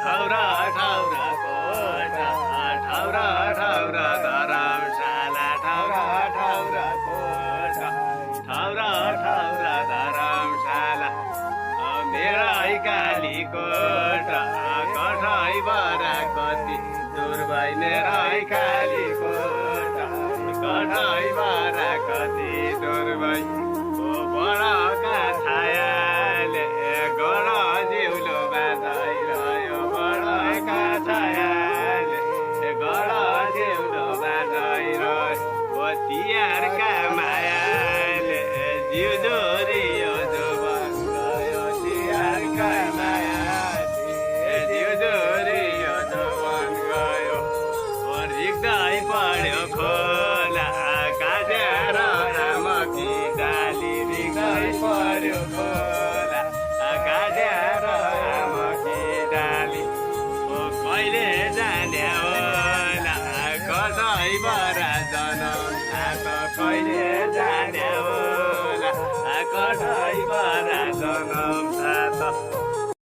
ठाउरा ठाउरा कोटा ठाउरा ठाउरा धरमशाला ठाउरा ठाउरा कोटा ठाउरा ठाउरा धरमशाला मेरा काली कोटा कठै बरा कति दूर भई मेरा काली कोटा कठै बरा कति दूर भई बडका छायाले गड जिउलो बाँधिरह्यो बडका छायाले गड जिउलो बाँधिरह्यो तिहारका मायाले जिउ जोरियो जोबन गयो तिहारका मायाले जिउ जोरियो जोबन गयो रिग्दै पढ्यो खोला काटेर आमकी डाली रिग्दै पढ्यो खोला काटेर आमकी डाली कहिले जाने होला कसै बरा जनम कहिले जाने होला कठै